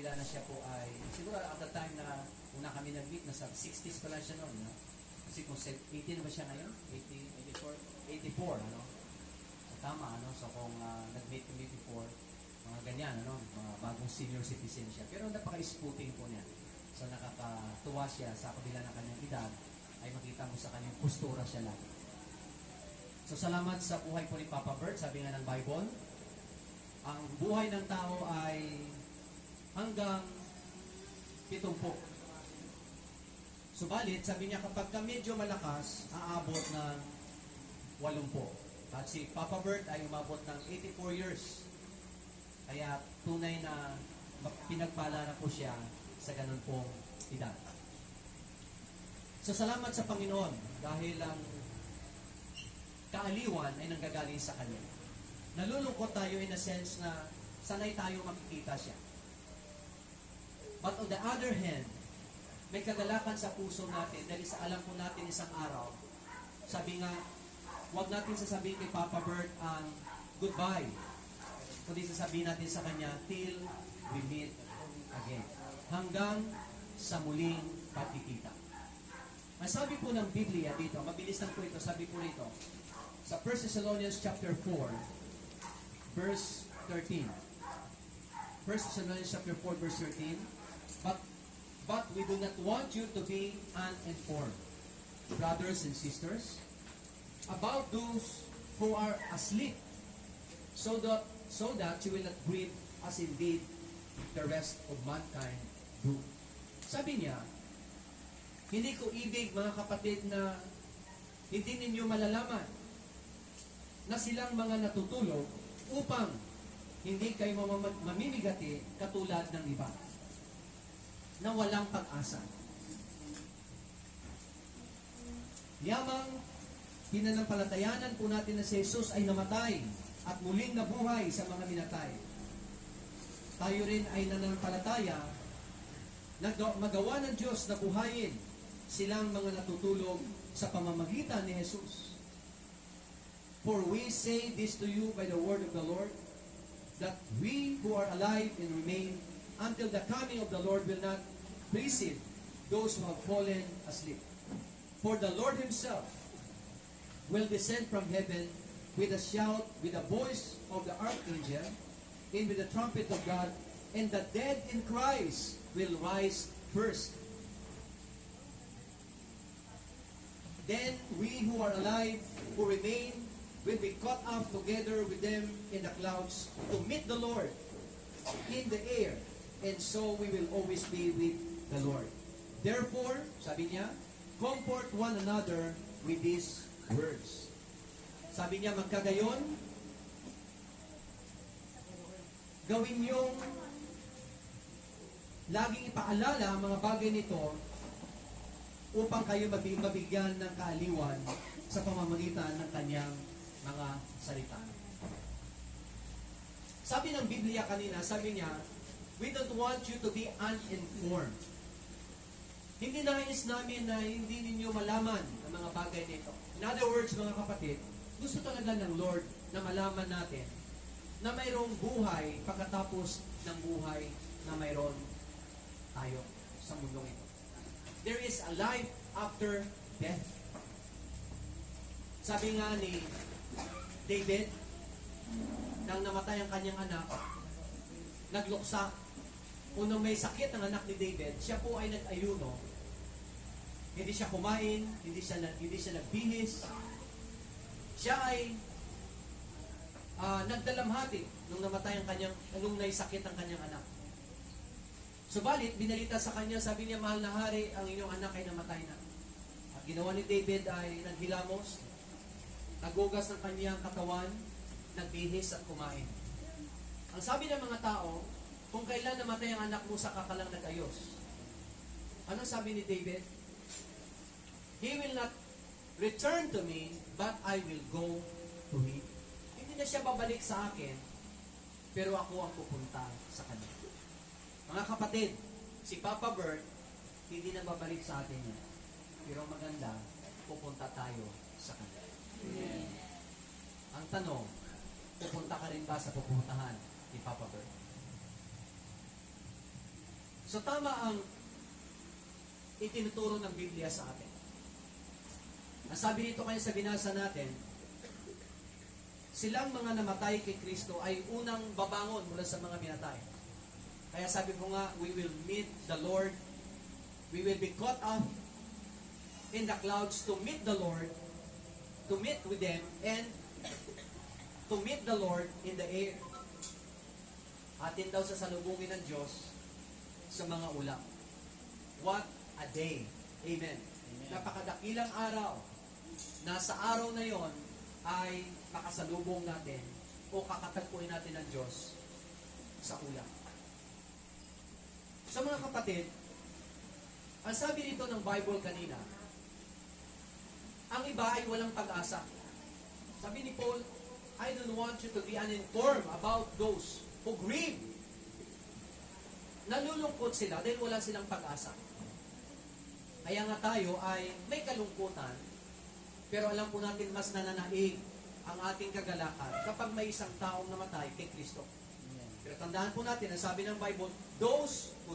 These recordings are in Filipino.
Ilan na siya po ay, siguro at the time na una kami nag-meet, nasa 60s pa lang siya noon. No? Kasi kung 80 na ba siya ngayon? 80, 84, ano? So, tama, ano? So kung nag-meet kami before, mga ganyan, ano? Mga bagong senior citizen siya. Pero napaka-spooting po niya. So nakakatuwa siya sa kabila ng kanyang edad, ay makita mo sa kanyang postura siya lang. So salamat sa buhay po ni Papa Bert, sabi nga ng Bible, ang buhay ng tao ay hanggang 70. Subalit, sabi niya kapag ka medyo malakas, aabot ng 80. At si Papa Bert ay umabot ng 84 years. Kaya tunay na pinagpala na po siya sa ganun pong edad. So salamat sa Panginoon dahil ang kaaliwan ay nanggagaling sa Kanya. Nalulungkot tayo in a sense na sanay tayo makikita siya. But on the other hand, may kagalakan sa puso natin dahil sa alam po natin isang araw, sabi nga, huwag natin sasabihin kay Papa Bert ang goodbye. Kundi sasabihin natin sa Kanya, till we meet again. Hanggang sa muling pagkikita. Ang sabi po ng Biblia dito, mabilis lang po ito, sabi po rito, sa 1 Thessalonians chapter 4, verse 13. 1 Thessalonians chapter 4, verse 13, But we do not want you to be uninformed, brothers and sisters, about those who are asleep, so that you will not grieve as indeed the rest of mankind do. Sabi niya, hindi ko ibig mga kapatid na hindi ninyo malalaman na silang mga natutulog upang hindi kayo mamimigati katulad ng iba na walang pag-asa. Yamang pinanampalatayanan po natin na si Jesus ay namatay at muling nabuhay sa mga minatay. Tayo rin ay nananampalataya na magawa ng Diyos na buhayin silang mga natutulog sa pamamagitan ni Jesus. For we say this to you by the word of the Lord, that we who are alive and remain until the coming of the Lord will not precede those who have fallen asleep. For the Lord Himself will descend from heaven with a shout, with the voice of the archangel, and with the trumpet of God, and the dead in Christ will rise first. Then we who are alive, who remain, will be caught up together with them in the clouds to meet the Lord in the air. And so we will always be with the Lord. Therefore, sabi niya, comfort one another with these words. Sabi niya, magkagayon, gawin niyong laging ipaalala ang mga bagay nito upang kayo mabigyan ng kaaliwan sa pamamagitan ng kanyang mga salita. Sabi ng Biblia kanina, sabi niya, we don't want you to be uninformed. Hindi nais namin na hindi ninyo malaman ang mga bagay nito. In other words, mga kapatid, gusto talaga ng Lord na malaman natin na mayroong buhay pagkatapos ng buhay na mayroon tayo sa mundong ito. There is a life after death. Sabi nga ni David, nang namatay ang kanyang anak, nagluksa. Unang may sakit ang anak ni David, siya po ay nag-ayuno. Hindi siya kumain, hindi siya nagbihis. Siya ay nagdalamhati nung namatay ang nung naisakit ang kanyang anak. Subalit, binalita sa kanya, sabi niya, mahal na hari, ang inyong anak ay namatay na. At ginawa ni David ay naghilamos, nagugas ng kanyang katawan, nagbihis at kumain. Ang sabi ng mga tao, kung kailan namatay ang anak mo, saka ka lang nag-ayos. Anong sabi ni David? He will not return to me, but I will go to him. Hindi na siya babalik sa akin, pero ako ang pupunta sa kanya. Mga kapatid, si Papa Bert, hindi na babalik sa atin yan. Pero maganda, pupunta tayo sa kanya. Amen. Ang tanong, pupunta ka rin ba sa pupuntahan ni Papa Bert? So tama ang itinuturo ng Biblia sa atin. Ang sabi dito kaya sa binasa natin, silang mga namatay kay Kristo ay unang babangon mula sa mga binatay. Kaya sabi ko nga, we will meet the Lord. We will be caught up in the clouds to meet the Lord, to meet with them, and to meet the Lord in the air. Atin daw sa salubungin ng Diyos sa mga ulam. What a day. Amen. Napakadakilang araw na sa araw na yon ay makasalubong natin o kakatagpuin natin ng Diyos sa ulam. Sa mga kapatid, ang sabi dito ng Bible kanina, ang iba ay walang pag-asa. Sabi ni Paul, I don't want you to be uninformed about those who grieve. Nalulungkot sila dahil wala silang pag-asa. Kaya nga tayo ay may kalungkutan, pero alam po natin mas nananaig ang ating kagalakan kapag may isang taong namatay kay Kristo. Pero tandaan po natin, ang sabi ng Bible, those who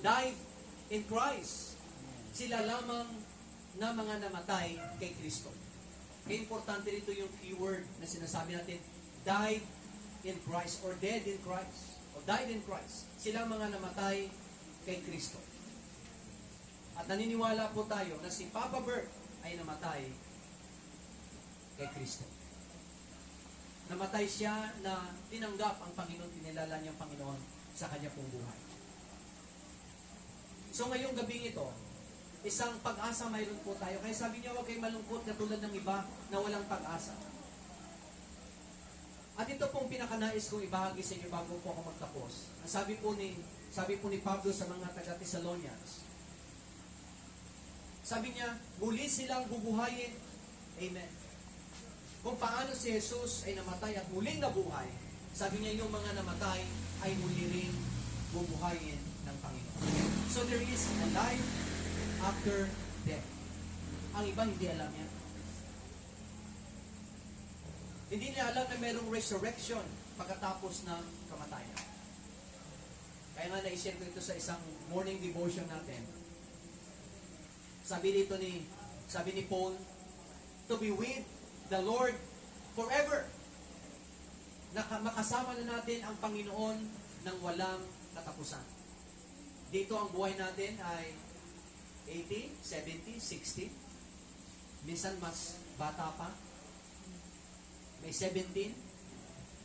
died in Christ, sila lamang na mga namatay kay Kristo. Kaya importante rito yung keyword na sinasabi natin, died in Christ or dead in Christ or died in Christ. Sila mga namatay kay Kristo. At naniniwala po tayo na si Papa Bert ay namatay kay Kristo. Namatay siya na tinanggap ang Panginoon, tinilala niyang Panginoon sa kanya pong buhay. So ngayong gabi ito, isang pag-asa mayroon po tayo. Kaya sabi niya, huwag kayo malungkot katulad ng iba na walang pag-asa. At ito pong pinakanais kong ibahagi sa inyo bago po ako magtapos. Ang sabi po ni Pablo sa mga taga-Thessalonians, sabi niya, muli silang bubuhayin. Amen. Kung paano si Jesus ay namatay at muling nabuhay, sabi niya yung mga namatay ay muli ring bubuhayin ng Panginoon. So there is a life after death. Ang iba hindi alam yan. Hindi nila alam na mayroong resurrection pagkatapos ng kamatayan. Kaya nga na-share ko ito sa isang morning devotion natin. Sabi ni Paul, to be with the Lord forever. Makasama na natin ang Panginoon ng walang katapusan. Dito ang buhay natin ay 80, 70, 60. Minsan mas bata pa. May 17,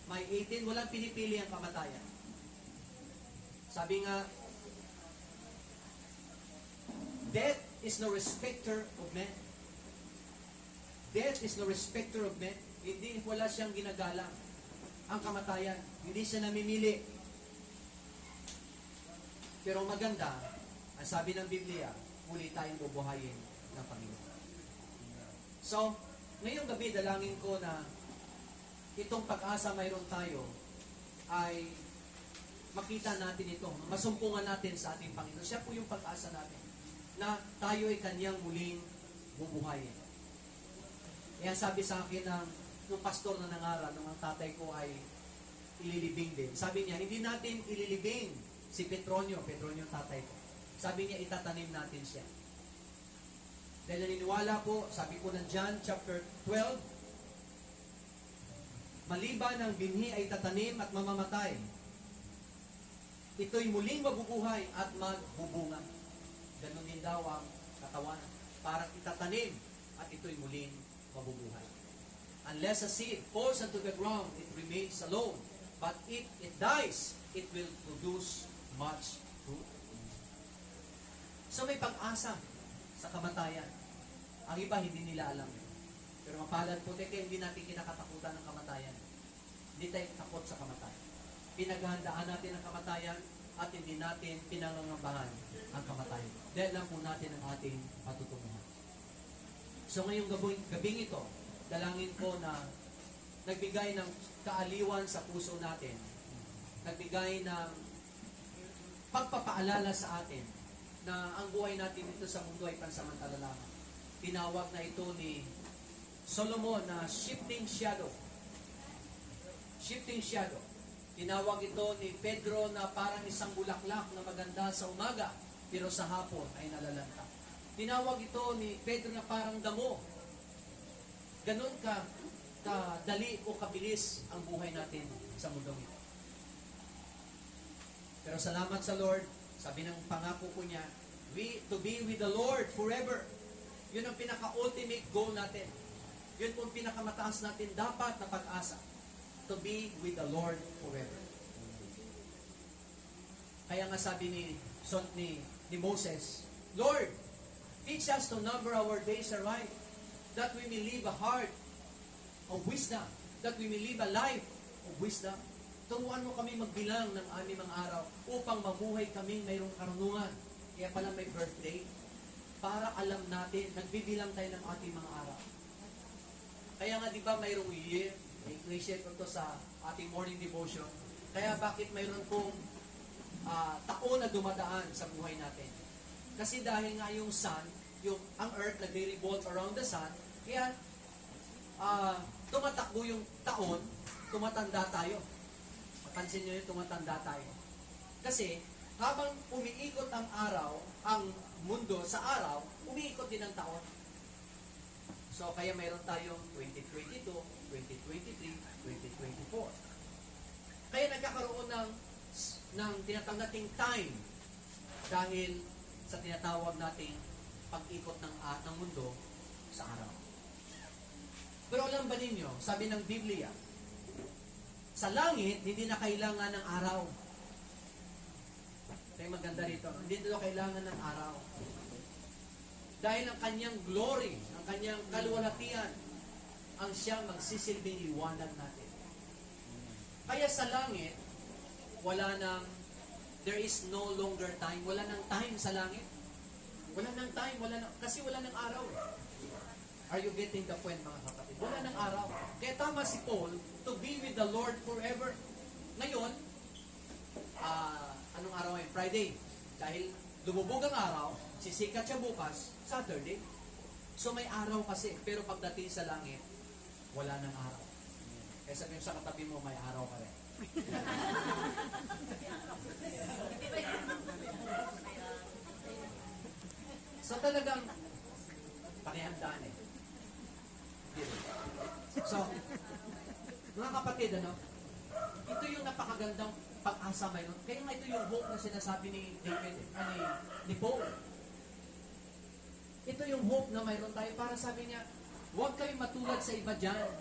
may 18. Walang pinipili ang kamatayan. Sabi nga, death is no respecter of men. Death is no respecter of men. Hindi, wala siyang ginagalang. Ang kamatayan, hindi siya namimili. Pero maganda, ang sabi ng Biblia, muli tayong bubuhayin ng Panginoon. So, ngayong gabi, dalangin ko na itong pag-asa mayroon tayo ay makita natin ito, masumpungan natin sa ating Panginoon. Siya po yung pag-asa natin na tayo ay kanyang muling bubuhayin. Kaya sabi sa akin ng pastor na nangaral, nung ang tatay ko ay ililibing din. Sabi niya, hindi natin ililibing si Petronio tatay ko. Sabi niya, itatanim natin siya. Dahil naniniwala po, sabi ko ng John chapter 12, maliban ang binhi ay tatanim at mamamatay, ito'y muling mabubuhay at magbubunga. Ganun din daw ang katawan. Parang itatanim at ito'y muling mabubuhay. Unless a seed falls into the ground, it remains alone. But if it dies, it will produce much fruit. So may pag-asa sa kamatayan. Ang iba hindi nila alam. Pero mapalad po tayo, hindi natin kinakatakutan ng kamatayan. Hindi tayo takot sa kamatayan. Pinaghahandaan natin ang kamatayan at hindi natin pinangangambahan ang kamatayan. Dahil lang po natin ang ating patutunguhan. So ngayong gabing ito, dalangin ko na nagbigay ng kaaliwan sa puso natin. Nagbigay ng pagpapaalala sa atin na ang buhay natin dito sa mundo ay pansamantala lamang. Tinawag na ito ni Solomon na shifting shadow. Shifting shadow. Tinawag ito ni Pedro na parang isang bulaklak na maganda sa umaga, pero sa hapon ay nalalanta. Tinawag ito ni Pedro na parang damo. Ganun kadali o kabilis ang buhay natin sa mundong ito. Pero salamat sa Lord, sabi ng pangako ko niya, to be with the Lord forever. Yun ang pinaka-ultimate goal natin. Yun po ang pinakamataas natin dapat na pag-asa. To be with the Lord forever. Kaya nga sabi ni Moses, Lord, teach us to number our days aright, that we may live a heart of wisdom, that we may live a life of wisdom. Turuan mo kami magbilang ng aming mga araw upang mabuhay kami mayroong karunungan. Kaya pala may birthday, para alam natin, nagbibilang tayo ng ating mga araw. Kaya nga di ba mayroong year, i-share ko to sa ating morning devotion. Kaya bakit mayroon pong taon na dumadaan sa buhay natin? Kasi dahil nga yung sun, ang earth nagre-revolve around the sun, kaya tumatakbo yung taon, tumatanda tayo. Pansin nyo yung tumatanda tayo. Kasi, habang umiikot ang araw, ang mundo sa araw, umiikot din ang taon. So, kaya mayroon tayong 2022, 2023, 2024. Kaya nagkakaroon ng tinatawag nating time dahil sa tinatawag nating pag-ikot ng mundo sa araw. Pero alam ba ninyo, sabi ng Biblia, sa langit, hindi na kailangan ng araw. Ito yung maganda rito. Hindi na kailangan ng araw. Dahil ang kanyang glory, ang kanyang kaluwalhatian, ang siyang magsisilbing liwanag natin. Kaya sa langit, there is no longer time. Wala nang time sa langit. Wala nang time, kasi wala nang araw. Are you getting the point, mga kapatid? Wala nang araw. Kaya tama si Paul, to be with the Lord forever. Ngayon, anong araw ay Friday? Dahil lumubog ang araw, sisikat siya bukas, Saturday. So may araw kasi, pero pagdating sa langit, wala nang araw. Kaya sabihin sa katabi mo, may araw ka rin. So talagang, pakihandaan eh. So, mga kapatid, ito yung napakagandang pag-asa mayroon. Kaya nga ito yung hope na sinasabi ni Paul. Ito yung hope na mayroon tayo para sabi niya, huwag kayong matulad sa iba dyan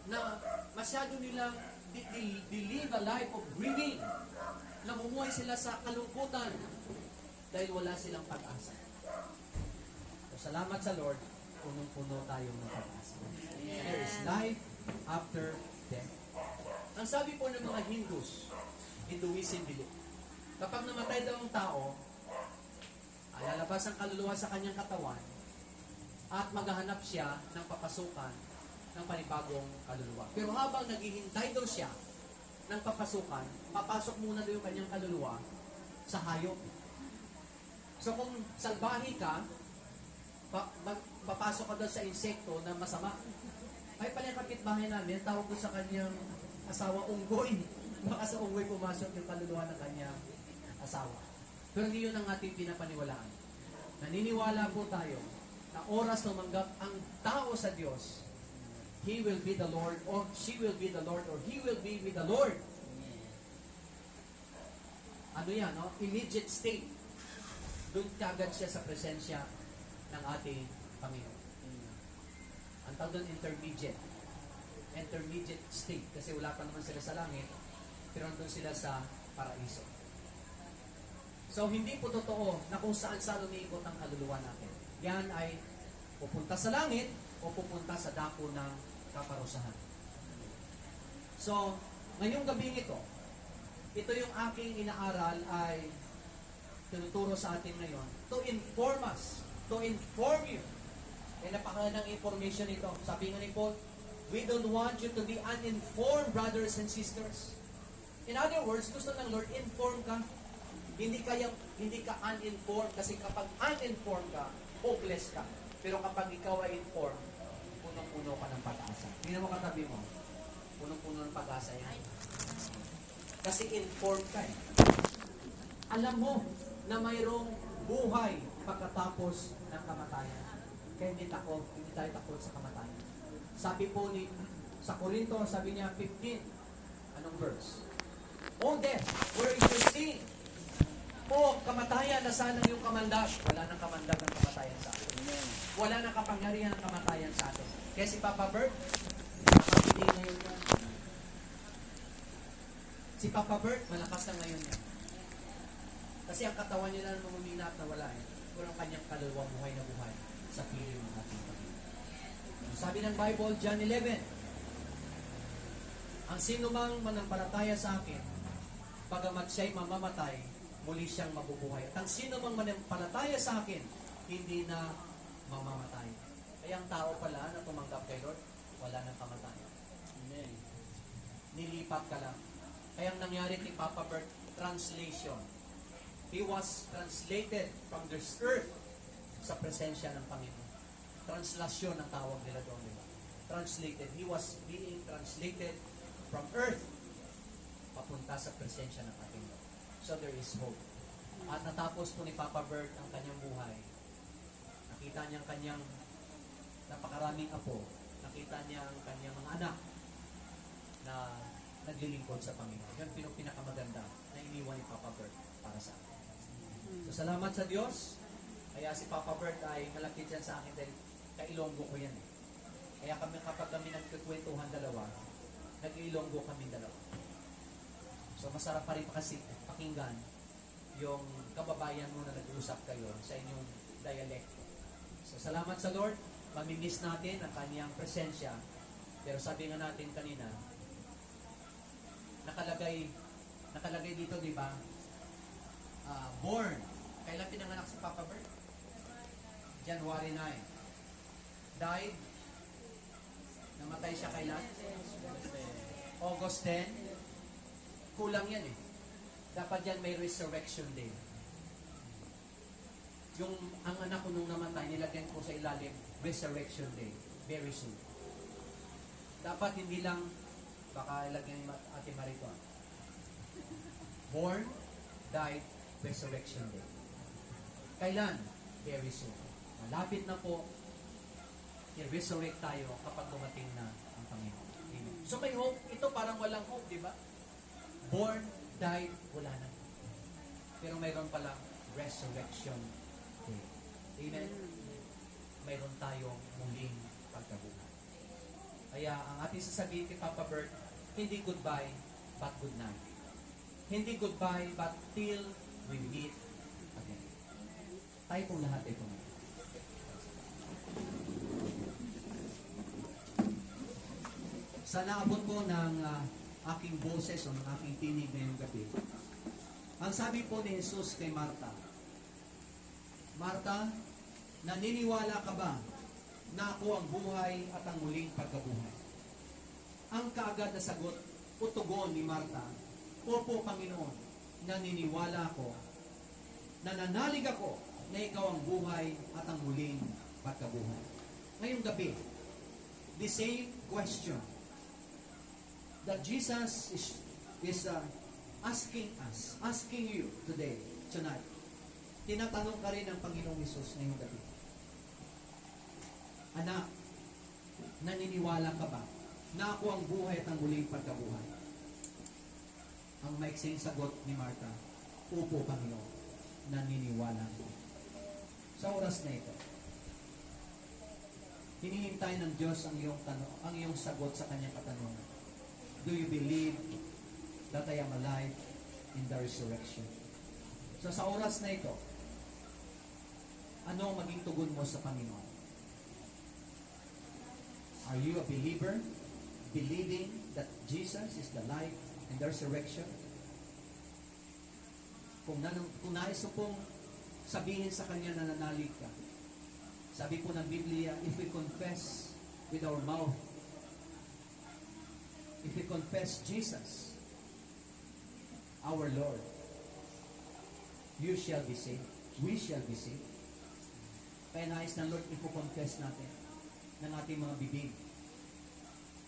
na masyado nilang they live a life of grieving. Namumuhay sila sa kalungkutan dahil wala silang pag-asa. So, salamat sa Lord, punong-puno tayong ng pag-asa. There is life after death. Ang sabi po ng mga Hinduism belief, kapag namatay daw ang tao, lalabas ang kaluluwa sa kanyang katawan at maghahanap siya ng papasukan ng panibagong kaluluwa. Pero habang naghihintay daw siya ng papasukan, papasok muna daw yung kanyang kaluluwa sa hayop. So kung salbahe ka, papasok ka daw sa insekto na masama. Ay pala yung kapitbahay namin, tawag ko sa kanyang asawa unggoy. Baka sa unggoy pumasok yung kaluluwa ng kanyang asawa. Pero hindi yun ang ating pinapaniwalaan. Naniniwala po tayo na oras tumanggap ang tao sa Diyos, He will be the Lord, or she will be the Lord, or He will be with the Lord. Ano yan, no? Immediate state. Doon kagad siya sa presensya ng ating Panginoon. Ang tawag doon, intermediate state. Kasi wala pa naman sila sa langit, pero nandun sila sa paraiso. So, hindi po totoo na kung saan umiikot ang kaluluwa natin. Yan ay pupunta sa langit o pupunta sa dako ng kaparusahan. So, ngayong gabing ito yung aking inaaral ay tinuturo sa atin ngayon to inform us, to inform you. Napakagandang information ito. Sabi nga ni Paul, we don't want you to be uninformed, brothers and sisters. In other words, gusto ng Lord, inform ka. Hindi ka uninformed kasi kapag uninformed ka, hopeless ka. Pero kapag ikaw ay informed, punong-puno ka ng pag-asa. Hindi mo katabi mo, punong-puno ng pag-asa yan. Kasi informed ka eh. Alam mo na mayroong buhay pagkatapos ng kamatayan. Kaya hindi tayo takot sa kamatayan. Sabi po sa Korinto, sabi niya 15, anong verse? O death, where is your sting? O kamatayan, nasaan ang iyong kamandag? Wala nang kamandag ng kamatayan sa atin. Wala nang kapangyarihan ng kamatayan sa atin. Kaya si Papa Bert, nakapili ngayon yan. Si Papa Bert, malakas na ngayon yan. Kasi ang katawan niya na namumina at nawala eh. Pero ang kanyang kaluluwang buhay na buhay sa piling ng ating Panginoon. Sabi ng Bible, John 11, ang sinumang manampalataya sa akin, pagamat siya'y mamamatay, muli siyang mabubuhay. At ang sinumang manampalataya sa akin, hindi na mamamatay. Kaya ang tao pala na tumanggap kay Lord, wala nang kamatayan. Amen. Nilipat ka lang. Kaya ang nangyari kay Papa Bert, translation. He was translated from this earth sa presensya ng Panginoon. Translasyon ang tawag nila doon, diba? Translated. He was being translated from earth papunta sa presensya ng ating Lord. So there is hope. At natapos po ni Papa Bert ang kanyang buhay. Nakita niya ang kanyang napakaraming apo. Nakita niya ang kanyang mga anak na naglilingkod sa Panginoon. Yan pinakamaganda na iniwan ni Papa Bert para sa akin. So salamat sa Diyos. Kaya si Papa Bert ay malapit yan sa akin dahil kailonggo ko yan eh. Kaya kapag kami nagkikwentuhan dalawa, nag-iilonggo kami dalawa. So masarap pa rin kasi pakinggan yung kababayan mo na nag-uusap kayo sa inyong dialect. So salamat sa Lord. Mamimiss natin ang kanyang presensya. Pero sabi nga natin kanina, nakalagay dito, di ba? Born. Kailan pinanganak si Papa Bert? January 9. Died. Namatay siya kailan? August 10. Kulang yan eh. Dapat yan may resurrection day. Yung ang anak ko nung namatay, nilagyan ko sa ilalim, resurrection day. Very soon. Dapat hindi lang, baka ilagyan ni Ate Marito. Born, died, resurrection day. Kailan? Very soon. Malapit na po, i-resurrect tayo kapag dumating na ang Panginoon. Amen. So may hope. Ito parang walang hope, di ba? Born, died, wala na. Pero mayroon palang resurrection day. Amen? Mayroon tayong muling pagkabuhay. Kaya ang ating sasabihin kay Papa Bert, hindi goodbye, but good night. Hindi goodbye, but till we meet again. Tayo pong lahat ito. Sa naabot po ng aking boses o ng aking tinig ngayong gabi, ang sabi po ni Jesus kay Marta, Marta, naniniwala ka ba na ako ang buhay at ang muling pagkabuhay? Ang kaagad na sagot o tugon ni Marta, Opo, Panginoon, naniniwala ako, nananalig ako na ikaw ang buhay at ang muling pagkabuhay. Ngayong gabi, the same question that Jesus is asking you today, tonight. Tinatanong ka rin ng Panginoong Hesus ngayong gabi. Anak, naniniwala ka ba na ako ang buhay at ang muling pagkabuhay? Ang maiksing sagot ni Marta, Opo, Panginoon, naniniwala ko. Sa oras na ito, hinihintay ng Diyos ang iyong sagot sa kanyang katanungan. Do you believe that I am alive in the resurrection? So sa oras na ito, ano ang maging tugon mo sa Panginoon? Are you a believer? Believing that Jesus is the life and the resurrection? Kung nais mo pong sabihin sa Kanya na nananalig ka, sabi po ng Biblia, if we confess with our mouth, if we confess Jesus, our Lord, you shall be saved. We shall be saved. Kaya nais ng Lord, ipo-confess natin ng ating mga bibig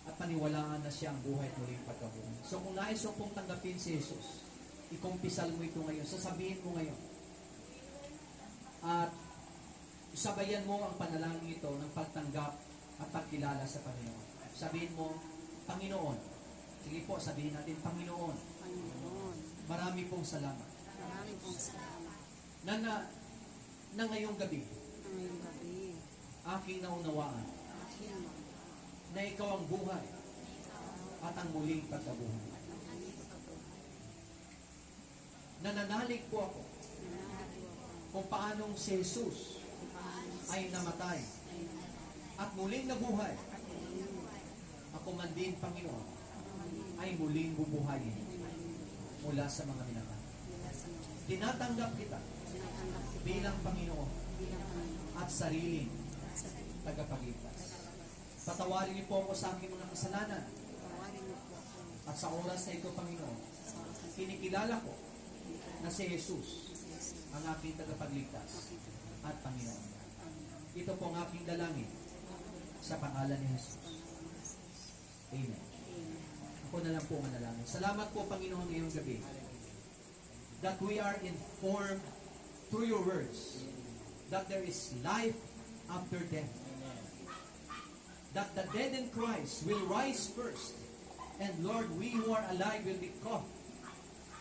at paniwalaan na siya ang buhay at muling pagkabuhay. So kung nais mo pong tanggapin si Jesus, ikumpisal mo ito ngayon, sasabihin mo ngayon. At sabayan mo ang panalangin ito ng pagtanggap at pagkilala sa Panginoon. Sabihin mo, Panginoon. Sige po, sabihin natin, Panginoon. Panginoon, Marami pong salamat. marami pong salamat Na ngayong gabi, na ngayong gabi. aking naunawaan Akin na ikaw ang buhay at ang muling pagkabuhay. Nananalig po ako kung paanong si Jesus ay namatay at muling nabuhay. Ako man din, Panginoon, ay muling bubuhayin mula sa mga minakan. Tinatanggap kita bilang Panginoon at sariling tagapagligtas. Patawarin niyo po ako sa aking mga kasalanan. At sa oras na ito, Panginoon, kinikilala ko na si Jesus ang aking tagapagligtas at Panginoon. Ito po ang aking dalangin sa pangalan ni Jesus. Amen. Ako na lang po manalangin. Salamat po, Panginoon, ngayong gabi that we are informed through your words that there is life after death. That the dead in Christ will rise first. And Lord, we who are alive will be caught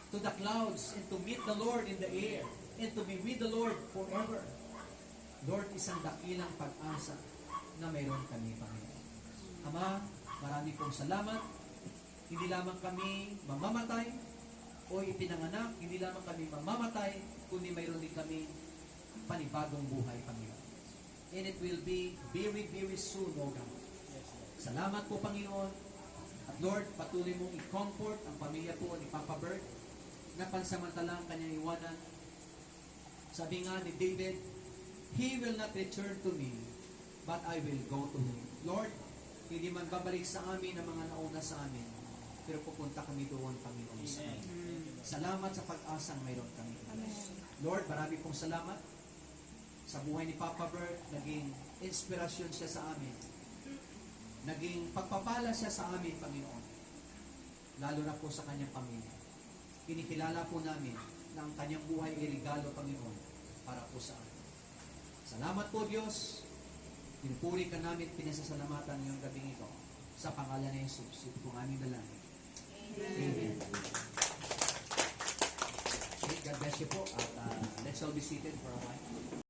to the clouds and to meet the Lord in the air and to be with the Lord forever. Lord, isang dakilang pag-asa na mayroon kami, Panginoon. Ama, marami pong salamat. Hindi lamang kami mamamatay o ipinanganak, hindi lamang kami mamamatay, kundi mayroon din kami panibagong buhay, Panginoon. And it will be very, very soon, O God. Salamat po, Panginoon. At Lord, patuloy mong i-comfort ang pamilya po ni Papa Bert na pansamantalang kanyang iwanan. Sabi nga ni David, He will not return to me, but I will go to Him. Lord, hindi man babalik sa amin ang mga nauna sa amin, pero pupunta kami doon, Panginoon. Salamat sa pag-asang mayroon kami. Lord, marami pong salamat sa buhay ni Papa Bert. Naging inspirasyon siya sa amin. Naging pagpapala siya sa amin, Panginoon. Lalo na po sa kanyang pamilya. Kinikilala po namin na ang kanyang buhay ay regalo, Panginoon, para po sa amin. Salamat po, Diyos. Pinupuri ka namin, pinasasalamatan ngayong gabing ito. Sa pangalan ni Jesus, ito pong aming dalangin. Amen. Okay, God bless you po. At let's all be seated for a while.